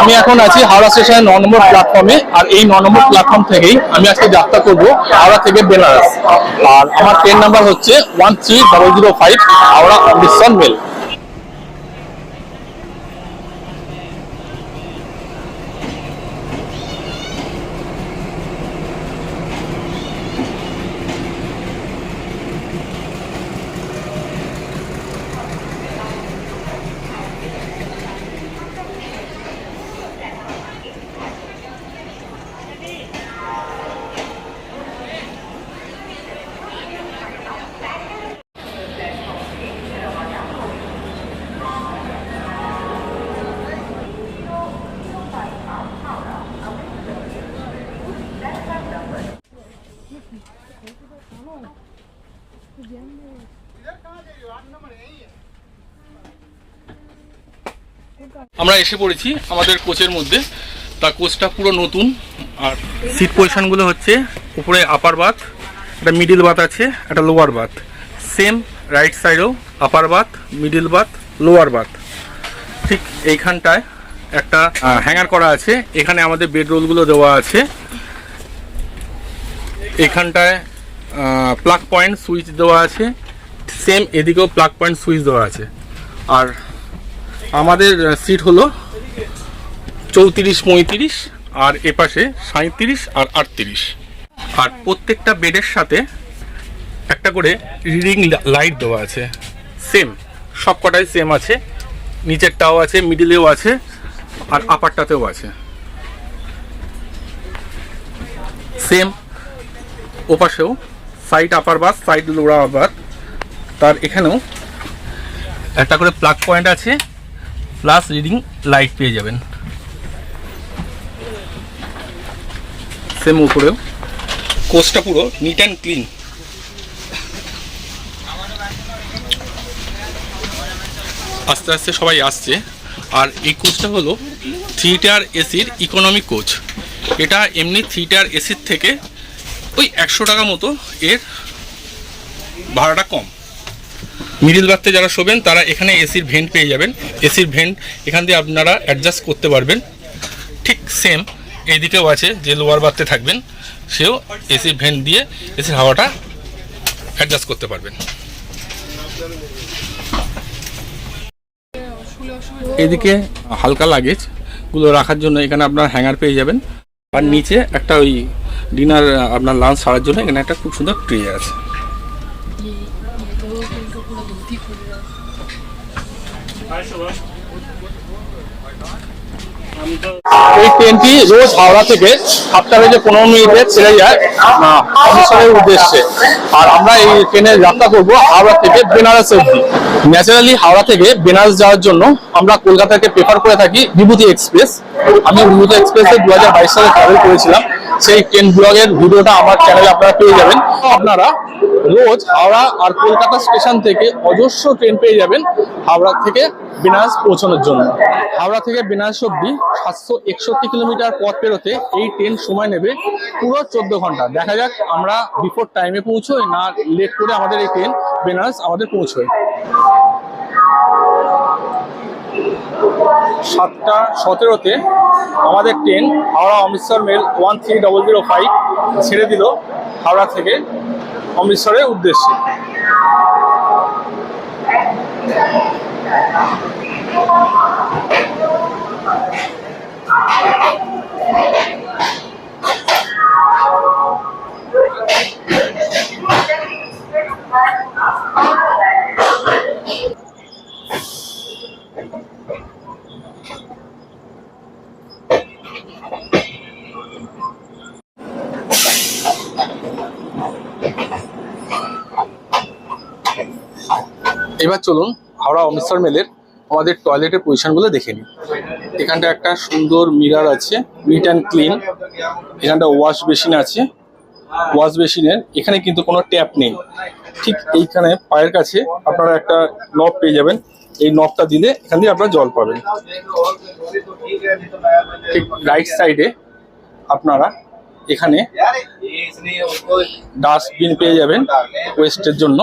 আমি এখন আছি হাওড়া স্টেশনের 9 নম্বর প্ল্যাটফর্মে। আর এই 9 নম্বর প্ল্যাটফর্ম থেকেই আমি আজকে যাত্রা করব হাওড়া থেকে বেনারস। আর আমার ট্রেন নাম্বার হচ্ছে 13005 হাওড়া অমৃতসর মেল। আমরা এসে পড়েছি আমাদের কোচের মধ্যে। তা কোচটা পুরো নতুন। আর সিট পজিশনগুলো হচ্ছে উপরে আপার বাথ, একটা মিডিল বাথ আছে, একটা লোয়ার বাথ। সেম রাইট সাইডেও upper berth, middle berth, lower berth. ঠিক এইখানটায় একটা হ্যাঙ্গার করা আছে। এখানে আমাদের বেডরোলগুলো দেওয়া আছে। এখানটায় প্লাগ পয়েন্ট সুইচ দেওয়া আছে। সেম এদিকেও প্লাগ পয়েন্ট সুইচ দেওয়া আছে। আর আমাদের সিট হলো 34-35, আর এপাশে 37 আর 38। আর প্রত্যেকটা বেডের সাথে একটা করে রিডিং লাইট দেওয়া আছে। সেম সবকটাই সেম আছে। নিচেরটাও আছে, মিডিলেও আছে, আর আপারটাতেও আছে। সেম ওপাশেও side upper berth, side lower berth. তার এখানেও একটা করে প্লাগ পয়েন্ট আছে, প্লাস রিডিং লাইট পেয়ে যাবেন। সেম উপরেও। কোচটা পুরো নিট অ্যান্ড ক্লিন। আস্তে আস্তে সবাই আসছে। আর এই কোচটা হলো 3 টায়ার এসির ইকোনমি কোচ। এটা এমনি 3 টায়ার এসির থেকে ওই 100 টাকা মতো এর ভাড়াটা কম। মিডিল বার্থে যারা শোবেন তারা এখানে এসির ভেন্ট পেয়ে যাবেন। এসির ভেন্ট এখান দিয়ে আপনারা অ্যাডজাস্ট করতে পারবেন। ঠিক সেম এইদিকেও আছে, যে লোয়ার বার্থে থাকবেন সেও এসির ভেন্ট দিয়ে এসির হাওয়াটা অ্যাডজাস্ট করতে পারবেন। এদিকে হালকা লাগেজগুলো রাখার জন্য এখানে আপনার হ্যাঙ্গার পেয়ে যাবেন। আর নিচে একটা ওই ডিনার আপনার লাঞ্চ ছাড়ার জন্য এখানে একটা খুব সুন্দর ট্রে আছে। এই ট্রেনটি রোজ হাওড়া থেকে 7:15 ছেড়ে যায় অমৃতসরের উদ্দেশ্যে। আর আমরা এই ট্রেনে যাত্রা করব হাওড়া থেকে বেনারস অবধি। ন্যাচারালি হাওড়া থেকে বেনারস যাওয়ার জন্য আমরা কলকাতাকে প্রেফার করে থাকি বিভূতি এক্সপ্রেস। আমি বিভূতি এক্সপ্রেসে 2022 সালে ট্রাভেল করেছিলাম। সেই ট্রেন ব্লগের ভিডিওটা আমার চ্যানেলে আপনারা পেয়ে যাবেন। আপনারা রোজ হাওড়া আর কলকাতা স্টেশন থেকে অজস্র ট্রেন পেয়ে যাবেন হাওড়া থেকে বেনারস পৌঁছানোর জন্য। হাওড়া থেকে বেনারস অব্দি 761 কিলোমিটার পথ পেরোতে এই ট্রেন সময় নেবে পুরো 14 ঘন্টা। দেখা যাক আমরা বিফোর টাইমে পৌঁছোই না লেট করে আমাদের এই ট্রেন বেনারস আমাদের পৌঁছোয়। 7:17-তে আমাদের ট্রেন হাওড়া অমৃতসর মেল 13005 ছেড়ে দিল হাওড়া থেকে অমৃতসরের উদ্দেশ্যে। এবার চলুন হাওড়া অমৃতসর মেলের আমাদের টয়লেটের পজিশনগুলো দেখে নিই। এখানটা একটা সুন্দর মিরার আছে, নিট অ্যান্ড ক্লিন। এখানটা ওয়াশ বেসিন আছে। ওয়াশ বেসিনের এখানে কিন্তু কোনো ট্যাপ নেই। ঠিক এইখানে পায়ের কাছে আপনারা একটা নব পেয়ে যাবেন। এই নবটা দিলে এখান দিয়ে আপনারা জল পাবেন। ঠিক রাইট সাইডে আপনারা এখানে ডাস্টবিন পেয়ে যাবেন ওয়েস্টের জন্য।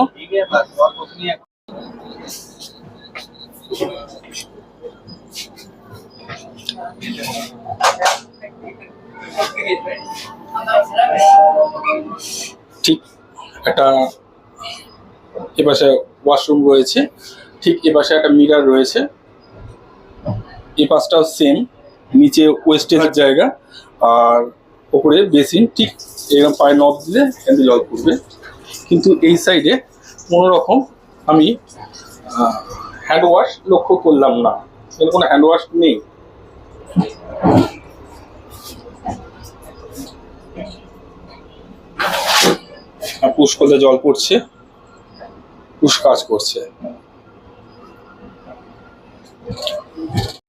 ঠিক একটা এপাশে ওয়াশরুম রয়েছে, ঠিক এপাশে একটা মিরার রয়েছে, এই পাশটাও সেম, নিচে ওয়েস্টেজের জায়গা আর ওপরে বেসিন, ঠিক এরকম পায়ে নব দিলে এখান থেকে জল পড়বে। কিন্তু এই সাইডে কোনো রকম আমি হ্যান্ড ওয়াশ লক্ষ্য করলাম না, এখানে কোনো হ্যান্ড ওয়াশ নেই। আর পুশ করলে জল পড়ছে, পুশ কাজ করছে।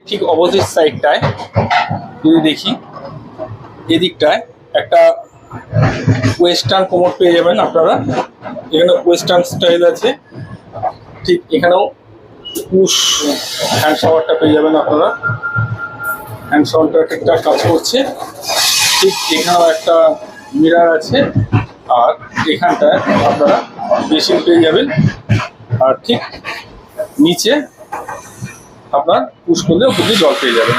ঠিক অপোজিট সাইডটায় যদি দেখি, এদিকটায় একটা ওয়েস্টার্ন কোমর পেয়ে যাবেন আপনারা, এখানে ওয়েস্টার্ন স্টাইল আছে। ঠিক এখানেও পুশ হ্যান্ড শাওয়ারটা পেয়ে যাবেন আপনারা, হ্যান্ড শাওয়ারটা ঠিকঠাক কাজ করছে। ঠিক এখানেও একটা মিরার আছে, আর এখানটায় আপনারা বেসিন পেয়ে যাবেন। আর ঠিক নিচে আপনার পুশ করলে ওখানে জল পেয়ে যাবেন।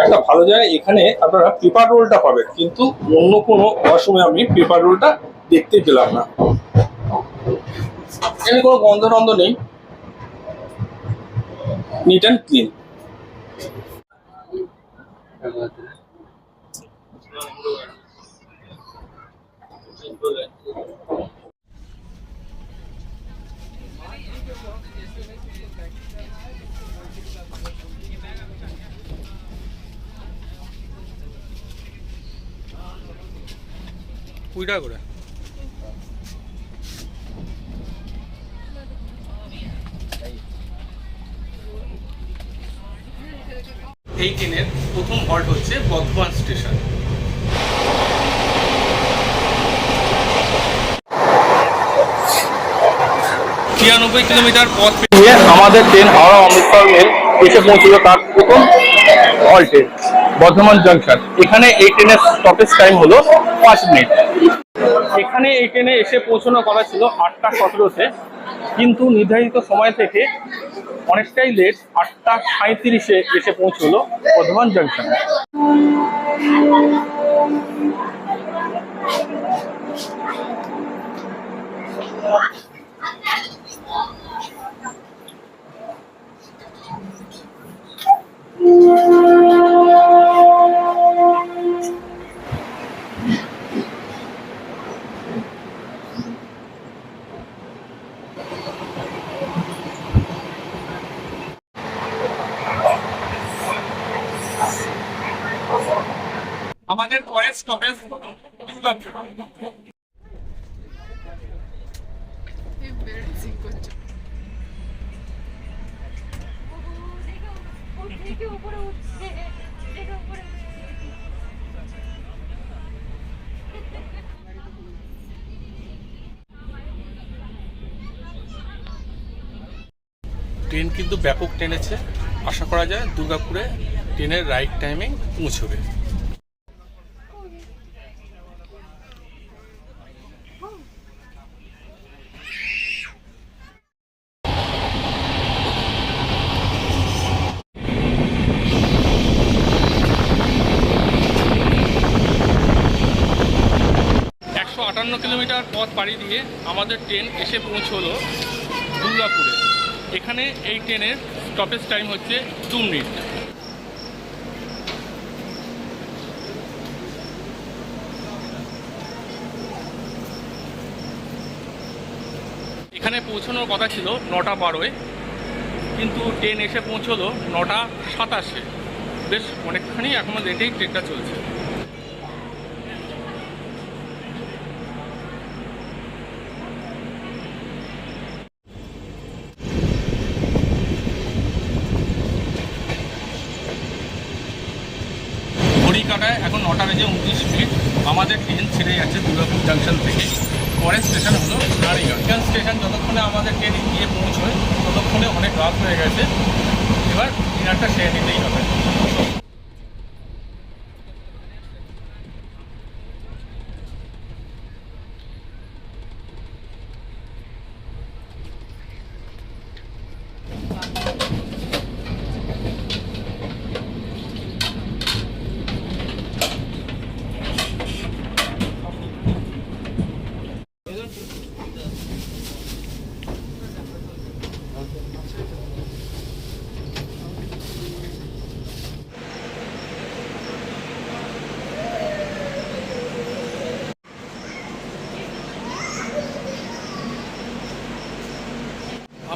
একটা ভালো জায়গায় এখানে আপনারা পেপার রোলটা পাবেন, কিন্তু অন্য কোনো ওয়াশরুমে আমি পেপার রোলটা দেখতে পেলাম না। এখানে কোনো গন্ধ টন্ধ নেই, নিট অ্যান্ড ক্লিন। কুড়ি টাকা করে। এই ট্রেনের প্রথম হল্ট হচ্ছে বর্ধমান স্টেশন। 93 কিলোমিটার পথ পেরিয়ে আমাদের ট্রেন হাওড়া অমৃতসর মেল এসে পৌঁছলো তার প্রথম হল্টে বর্ধমান জংশন। এখানে এই ট্রেনের স্টপেজ টাইম হলো 5 মিনিট। এখানে এই ট্রেনে এসে পৌঁছানোর কথা ছিল 8টা 17-তে, কিন্তু নির্ধারিত সময় থেকে অনেকটাই লেট, 8টা 37-এ এসে পৌঁছলো বর্ধমান জংশনে। আমাদের পরের স্টপেজ ট্রেন কিন্তু ব্যাপক টেনেছে। আশা করা যায় দুর্গাপুরে ট্রেনের রাইট টাইমে পৌঁছবে। কিলোমিটার পথ পাড়ি দিয়ে আমাদের ট্রেন এসে পৌঁছলো দুর্গাপুরে। এখানে এই ট্রেনের স্টপেজ টাইম হচ্ছে 2 মিনিট। এখানে পৌঁছানোর কথা ছিল 9টা 12-এ, কিন্তু ট্রেন এসে পৌঁছলো 9টা 27-এ। বেশ অনেকখানি এখনো লেটেই ট্রেনটা চলছে। কাটায় এখন 9টা বেজে 29 মিনিট। আমাদের ট্রেন ছেড়ে যাচ্ছে দুর্গাপুর জাংশন থেকে। পরের স্টেশন হলো রানীগঞ্জ স্টেশন। যতক্ষণে আমাদের ট্রেন গিয়ে পৌঁছয় ততক্ষণে অনেক রাত হয়ে গেছে। এবার ডিনারটা সেরে নিতেই হবে।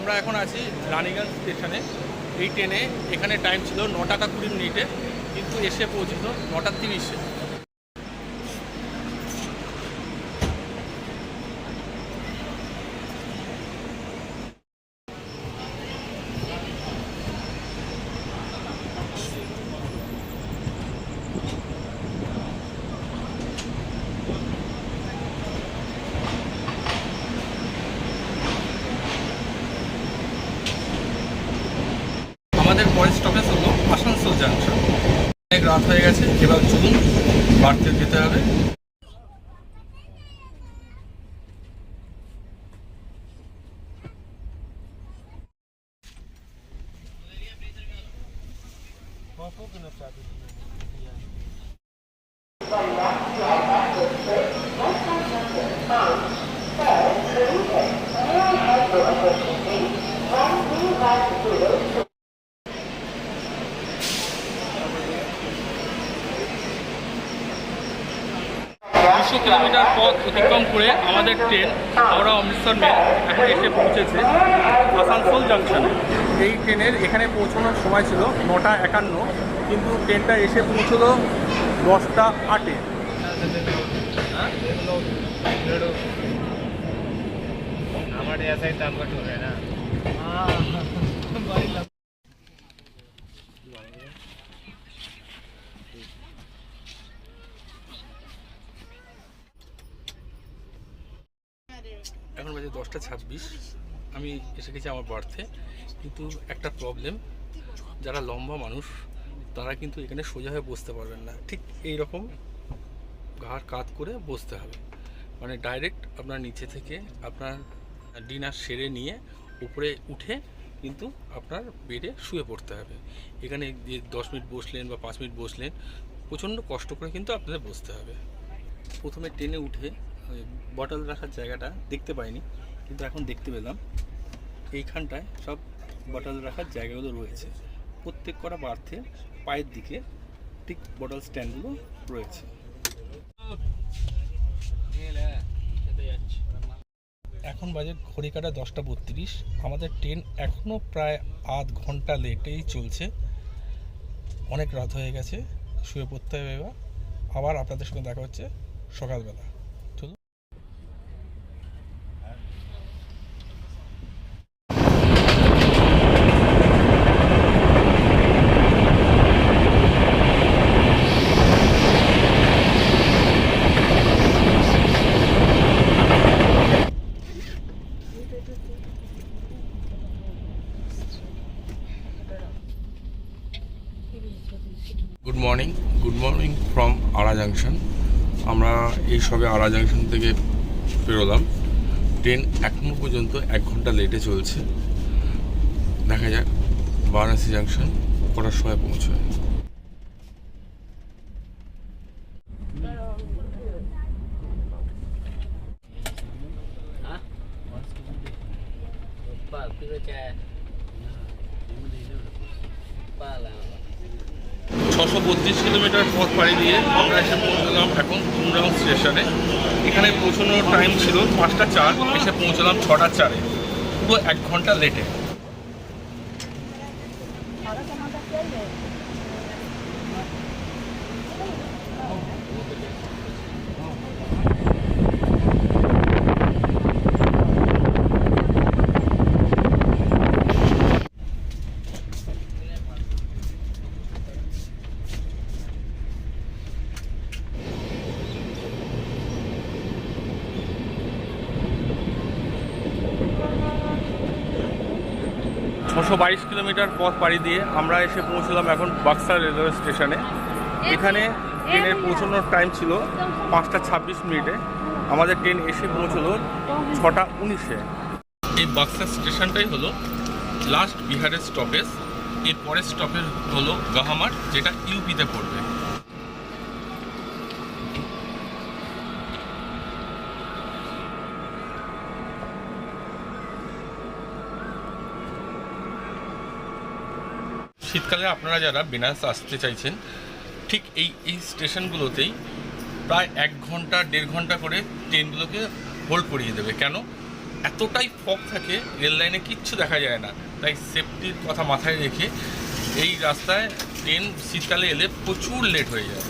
আমরা এখন আছি রানীগঞ্জ স্টেশনে। এই ট্রেনে এখানে টাইম ছিল 9:20 কিন্তু এসে পৌঁছিল 9:30। আমাদের পরের স্টপেজ হলো আসানসোল জাংশন। অনেক রাত হয়ে গেছে, এবার চলুন বাড়তে যেতে হবে। কিলোমিটার পথ অতিক্রম করে আমাদের ট্রেন হাওড়া অমৃতসর মেল এখন এসে পৌঁছেছে আসানসোল জাংশনে। এই ট্রেনের এখানে পৌঁছানোর সময় ছিল 9:51, কিন্তু ট্রেনটা এসে পৌঁছলো 10:08। हमारे ऐसा ही दाम कट हो रहा है ना। এখন বাজে 10:26। আমি এসে গেছি আমার বার্থে, কিন্তু একটা প্রবলেম, যারা লম্বা মানুষ তারা কিন্তু এখানে সোজা হয়ে বসতে পারবেন না। ঠিক এই রকম ঘাড় কাত করে বসতে হবে, মানে ডাইরেক্ট আপনার নিচে থেকে আপনার ডিনার সেরে নিয়ে উপরে উঠে কিন্তু আপনার বেডে শুয়ে পড়তে হবে। এখানে যে 10 মিনিট বসলেন বা 5 মিনিট বসলেন, প্রচণ্ড কষ্ট করে কিন্তু আপনাদের বসতে হবে। প্রথমে ট্রেনে উঠে বটল রাখার জায়গাটা দেখতে পাইনি, কিন্তু এখন দেখতে পেলাম এইখানটায় সব বটল রাখার জায়গাগুলো রয়েছে। প্রত্যেক কটা বার্থে পায়ের দিকে ঠিক বটল স্ট্যান্ডগুলো রয়েছে। এখন বাজে ঘড়ি কাটা 10:32। আমাদের ট্রেন এখনও প্রায় আধ ঘন্টা লেটেই চলছে। অনেক রাত হয়ে গেছে, শুয়ে পড়তে হবে। এবার আবার আপনাদের সঙ্গে দেখা হচ্ছে সকালবেলা। চলুন। Good morning from Ara junction. আমরা এই সবে আড়া জাংশন থেকে বেরোলাম। ট্রেন এখনও পর্যন্ত 1 ঘন্টা লেটে চলছে। দেখা যাক বারাণসী জাংশন কটার সময় পৌঁছয়। কিলোমিটার পথ পাড়ি দিয়ে আমরা এসে পৌঁছলাম এখন তুমরাং স্টেশনে। এখানে পৌঁছানোর টাইম ছিল 5:04, এসে পৌঁছলাম 6:04, পুরো 1 ঘন্টা লেটে। কিলোমিটার পথ পাড়ি দিয়ে আমরা এসে পৌঁছলাম এখন বাক্সার রেলওয়ে স্টেশনে। এখানে ট্রেনের পৌঁছানোর টাইম ছিল 5:26। আমাদের ট্রেন এসে পৌঁছলো 6:19। এই বাক্সার স্টেশনটাই হলো লাস্ট বিহারের স্টপেজ। এর পরের স্টপেজ হলো গাহামার, যেটা ইউপিতে পড়বে। শীতকালে আপনারা যারা বেনারস আসতে চাইছেন, ঠিক এই স্টেশনগুলোতেই প্রায় 1 ঘন্টা 1.5 ঘন্টা করে ট্রেনগুলোকে হোল্ড করিয়ে দেবে। কেন? এতটাই ফগ থাকে রেল লাইনে কিচ্ছু দেখা যায় না। তাই সেফটির কথা মাথায় রেখে এই রাস্তায় ট্রেন শীতকালে এলে প্রচুর লেট হয়ে যায়।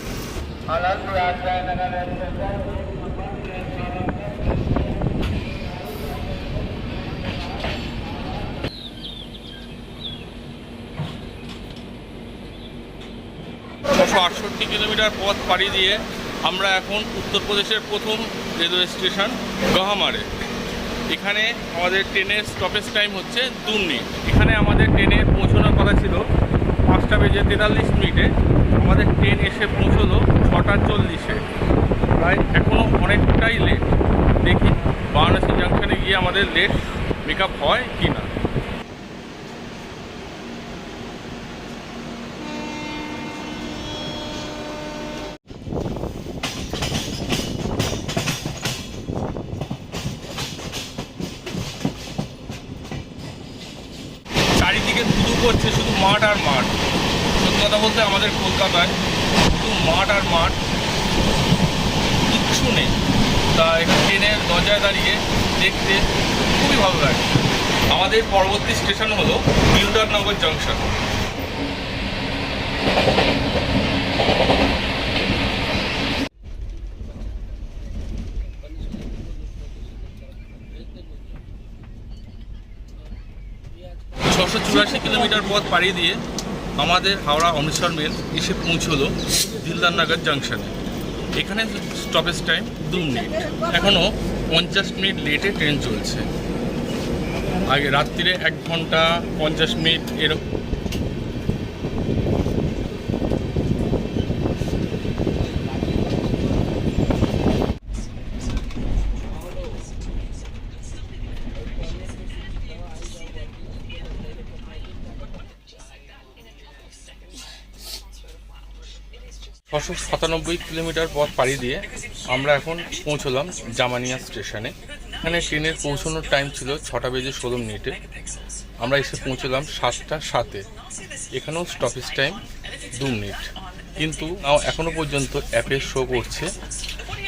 668 কিলোমিটার পথ পাড়ি দিয়ে আমরা এখন উত্তরপ্রদেশের প্রথম রেলওয়ে স্টেশন গহামারে। এখানে আমাদের ট্রেনের স্টপেজ টাইম হচ্ছে 2 মিনিট। এখানে আমাদের ট্রেনে পৌঁছানোর কথা ছিল 5:43 আমাদের ট্রেন এসে পৌঁছলো 6:40। প্রায় এখনও অনেকটাই লেট। দেখি বারাণসী জাংশনে গিয়ে আমাদের লেট মেকআপ হয় কি না। চারিদিকে ধুধু করছে, শুধু মাঠ আর মাঠ। সত্যি কথা বলতে আমাদের কলকাতায় শুধু মাঠ আর মাঠ, কিচ্ছু নেই। তা এখানে ট্রেনের দরজায় দাঁড়িয়ে দেখতে খুবই ভালো লাগে। আমাদের পরবর্তী স্টেশন হলো দিলদারনগর জংশন। কিলোমিটার পথ পাড়ি দিয়ে আমাদের হাওড়া অমৃতসর মেল এসে পৌঁছলো দিলদারনগর জংশনে। এখানে স্টপেজ টাইম 2 মিনিট। এখনও 50 মিনিট লেটে ট্রেন চলছে। আগে রাত্রিরে 1 ঘন্টা 50 মিনিট এরকম। ছশো 97 কিলোমিটার পথ পাড়ি দিয়ে আমরা এখন পৌঁছলাম জামানিয়া স্টেশনে। এখানে ট্রেনের পৌঁছানোর টাইম ছিল 6:16। আমরা এসে পৌঁছলাম 7:07। এখানেও স্টপেজ টাইম 2 মিনিট। কিন্তু এখনও পর্যন্ত অ্যাপে শো করছে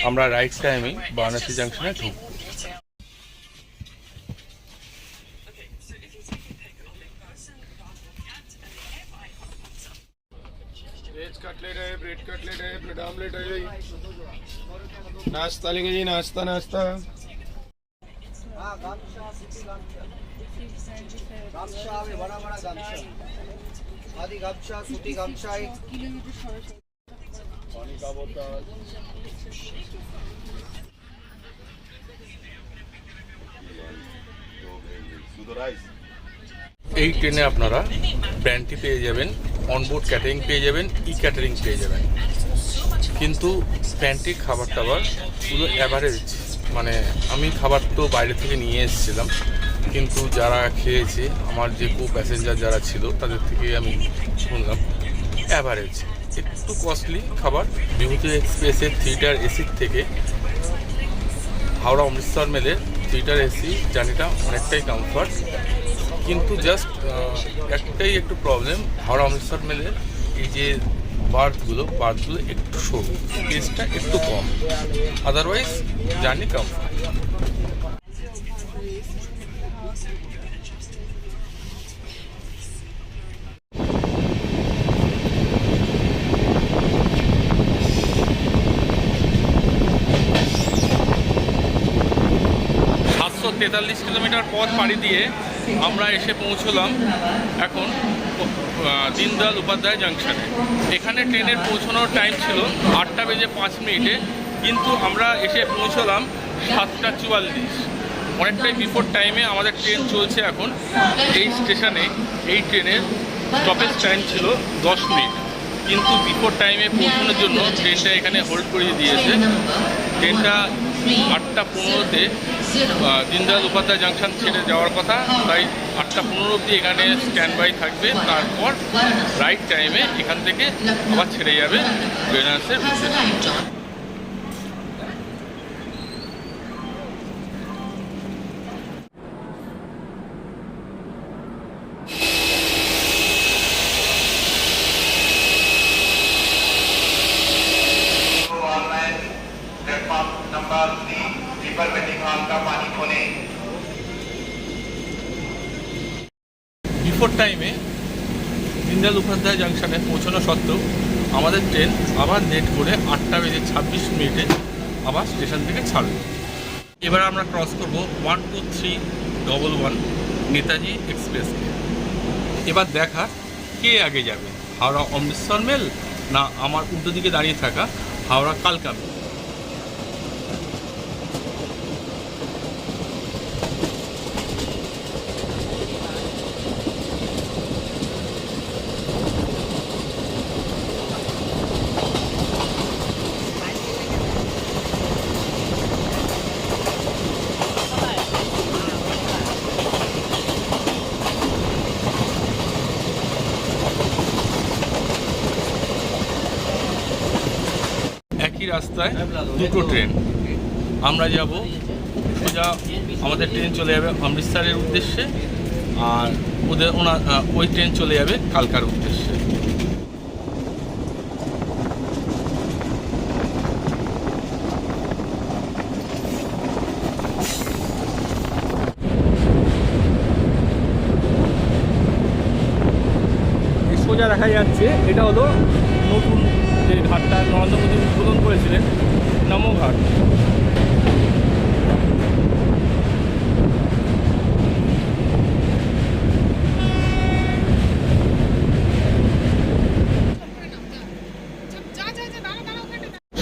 আমরা রাইট টাইমেই বারাণসী জাংশনে ঢুকব। वेज कटलेट है, ब्रेड कटलेट है, ब्रेड आमलेट है। नाश्ता लेंगे जी, नाश्ता नाश्ता। गामछा হবে বড় বড় গামছা আদি গামছা সুতি গামছা पानी का बोतल। এই ট্রেনে আপনারা ব্র্যান্ডটি পেয়ে যাবেন, অনবোর্ড ক্যাটারিং পেয়ে যাবেন, ই ক্যাটারিং পেয়ে যাবেন। কিন্তু ব্র্যান্ডটির খাবার টাবার পুরো অ্যাভারেজ। মানে আমি খাবার তো বাইরে থেকে নিয়ে এসেছিলাম, কিন্তু যারা খেয়েছে আমার যে প্যাসেঞ্জার যারা ছিল তাদের থেকে আমি শুনলাম অ্যাভারেজ, একটু কস্টলি খাবার। বিভূতি এক্সপ্রেসের থিয়েটার এসির থেকে হাওড়া অমৃতসর মেলের থিয়েটার এসি জার্নিটা অনেকটাই কমফর্ট। কিন্তু জাস্ট একটাই একটু প্রবলেম, হাওড়া অমৃতসর মেলের এই যে বার্থগুলো একটু সরু, স্পেসটা একটু কম। Otherwise journey comfort. 743 কিলোমিটার পথ পাড়ি দিয়ে আমরা এসে পৌঁছলাম এখন দীনদয়াল উপাধ্যায় জাংশনে। এখানে ট্রেনের পৌঁছানোর টাইম ছিল 8:05, কিন্তু আমরা এসে পৌঁছলাম 7:44। অনেকটাই বিফোর টাইমে আমাদের ট্রেন চলছে এখন এই স্টেশনে। এই ট্রেনের স্টপেজ টাইম ছিল 10 মিনিট, কিন্তু বিফোর টাইমে পৌঁছানোর জন্য ট্রেনটা এখানে হোল্ড করিয়ে দিয়েছে। ট্রেনটা 8:15-তে দীনদয়াল উপাধ্যায় জাংশন ছেড়ে যাওয়ার কথা, তাই 8:15 অবধি এখানে স্ট্যান্ড বাই থাকবে। তারপর রাইট টাইমে এখান থেকে আবার ছেড়ে যাবে বেনারসের উদ্দেশ্যে। नंबर 3 रिपर वेटिंग हॉल का पानी खोलें। উপাধ্যায় জাংশনে পৌঁছানো সত্ত্বেও আমাদের ট্রেন আবার লেট করে 8:26 আবার স্টেশন থেকে ছাড়বে। এবার আমরা ক্রস করব 12311 নেতাজি এক্সপ্রেসকে। এবার দেখা কে আগে যাবে, হাওড়া অমৃতসর মেল না আমার উল্টো দিকে দাঁড়িয়ে থাকা হাওড়া কালকা মেল। একই রাস্তায় দুটো ট্রেন, আমরা যাব সোজা, আমাদের ট্রেন চলে যাবে অমৃতসরের উদ্দেশ্যে, আর ওই ট্রেন চলে যাবে কালকার উদ্দেশ্যে। সোজা দেখা যাচ্ছে এটা হলো নতুন যে ঘাটটা নরেন্দ্র মোদী উদ্বোধন করেছিলেন, নমো ঘাট।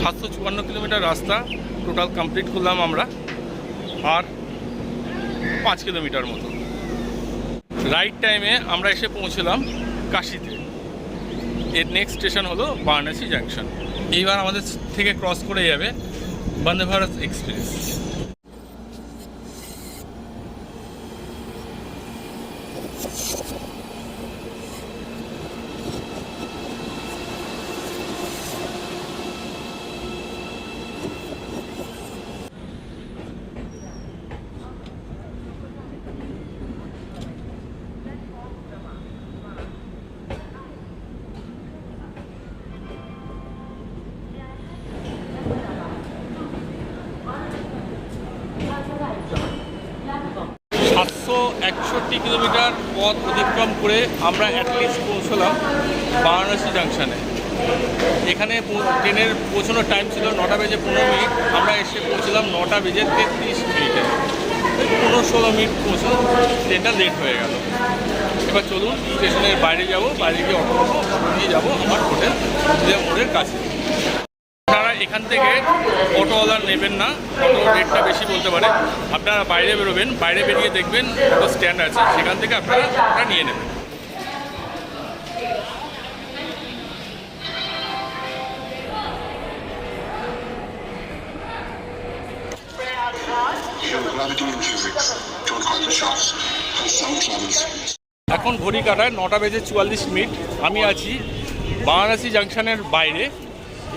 সাতশো 54 কিলোমিটার রাস্তা টোটাল কমপ্লিট করলাম আমরা, আর 5 কিলোমিটার মতো। রাইট টাইমে আমরা এসে পৌঁছলাম কাশিতে। এর নেক্সট স্টেশন হলো বারাণসী জাংশন। এইবার আমাদের থেকে ক্রস করে যাবে বন্দে ভারত এক্সপ্রেস। সাতশো 61 কিলোমিটার পথ অতিক্রম করে আমরা অ্যাটলিস্ট পৌঁছলাম বারাণসী জাংশনে। এখানে ট্রেনের পৌঁছানোর টাইম ছিল 9:15, আমরা এসে পৌঁছলাম 9:33। 15-16 মিনিট পৌঁছানো, ট্রেনটা লেট হয়ে গেল। এবার চলুন স্টেশনের বাইরে যাব, বাইরে গিয়ে অটো নিয়ে যাবো আমার হোটেল মোড়ের কাছে। আপনারা এখান থেকে অটোওয়ালা নেবেন না, অটো রেটটা বেশি বলতে পারে। আপনারা বাইরে বেরোবেন, বাইরে বেরিয়ে দেখবেন অটো স্ট্যান্ড আছে, সেখান থেকে আপনারা ওটা নিয়ে নেবেন। এখন ঘড়ি কাটায় 9:44। আমি আছি বারাণসী জাংশনের বাইরে।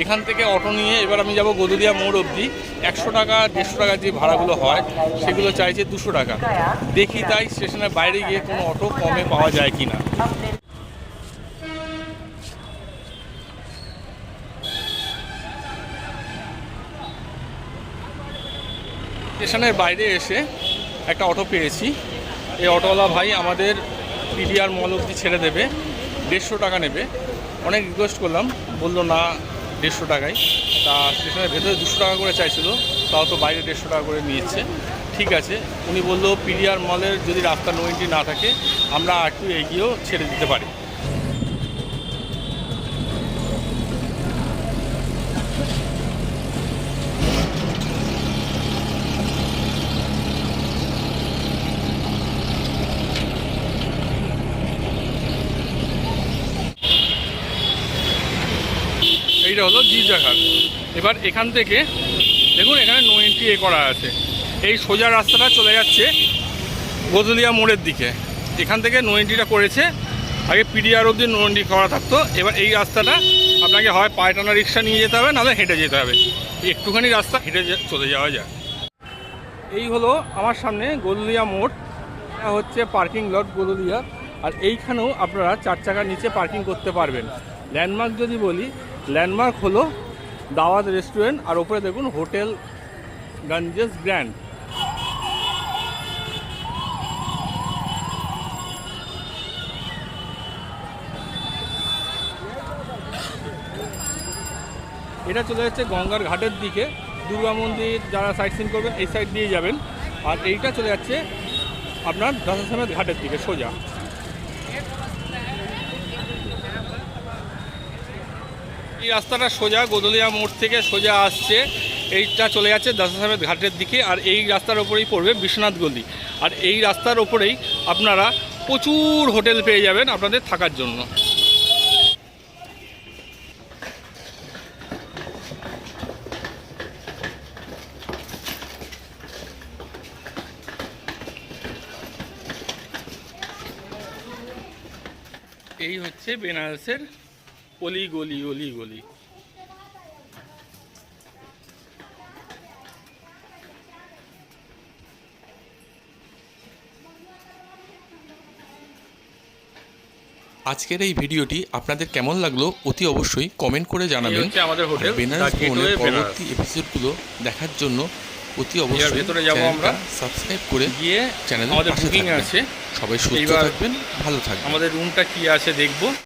এখান থেকে অটো নিয়ে এবার আমি যাব গদুলিয়া মোড় অবধি। 100 টাকা 150 টাকা যে ভাড়াগুলো হয় সেগুলো চাইছে 200 টাকা। দেখি তাই স্টেশনের বাইরে গিয়ে কোনো অটো কমে পাওয়া যায় কি না। স্টেশনের বাইরে এসে একটা অটো পেয়েছি। এই অটোওয়ালা ভাই আমাদের পিডিআর মল অবধি ছেড়ে দেবে, 150 টাকা নেবে। অনেক রিকোয়েস্ট করলাম, বললো না 150 টাকায়। তা স্টেশনের ভেতরে 200 টাকা করে চাইছিল, তাও তো বাইরে 150 টাকা করে নিয়েছে। ঠিক আছে, উনি বললো পিডিআর মলের যদি রাস্তা নো এন্ট্রি না থাকে আমরা একটু এগিয়েও ছেড়ে দিতে পারি। এইটা হলো গির্জাঘাট। এবার এখান থেকে দেখুন এখানে নো এন্ট্রি করা আছে। এই সোজা রাস্তাটা চলে যাচ্ছে গদুলিয়া মোড়ের দিকে। এখান থেকে নো এন্ট্রিটা করেছে, আগে পিডিআর অবধি নো এন্ট্রি করা থাকতো। এবার এই রাস্তাটা আপনাকে হয় পায়ে টানা রিক্সা নিয়ে যেতে হবে, নাহলে হেঁটে যেতে হবে। একটুখানি রাস্তা হেঁটে চলে যাওয়া যায়। এই হলো আমার সামনে গদুলিয়া মোড়, এটা হচ্ছে পার্কিং লট গদুলিয়া। আর এইখানেও আপনারা 4 চাকার নিচে পার্কিং করতে পারবেন। ল্যান্ডমার্ক যদি বলি, ল্যান্ডমার্ক হলো দাওয়াত রেস্টুরেন্ট, আর ওপরে দেখুন হোটেল গঞ্জেস গ্র্যান্ড। এটা চলে যাচ্ছে গঙ্গার ঘাটের দিকে। দুর্গা মন্দির যারা সাইট সিন করবেন এই সাইড দিয়ে যাবেন। আর এইটা চলে যাচ্ছে আপনার দশাশ্রমেধ ঘাটের দিকে সোজা। এই রাস্তাটা সোজা গোদলিয়া মোড় থেকে সোজা আসছে, এইটা চলে যাচ্ছে দশাশ্রমেধ ঘাটের দিকে। আর এই রাস্তার ওপরেই পড়বে বিশ্বনাথ গলি। আর এই রাস্তার ওপরেই আপনারা প্রচুর হোটেল পেয়ে যাবেন আপনাদের থাকার জন্য। এই হচ্ছে বেনারসের অলি গলি অলি গলি। আজকের এই ভিডিওটি আপনাদের কেমন লাগলো অতি অবশ্যই কমেন্ট করে জানাবেন। এই হচ্ছে আমাদের হোটেল, বেনারস দ্য গেটওয়ে ভ্রমণের বেনারস। পরবর্তী এপিসোডগুলো দেখার জন্য অতি এর অবশ্যই ভেতরে যাবো আমরা, সাবস্ক্রাইব করে গিয়ে চ্যানেলের আমাদের পাশে বুকিং থাকবেন। আছে। সবাই সুস্থ এইবার থাকবেন, ভালো থাকবেন। আমাদের রুমটা কি আছে দেখবো।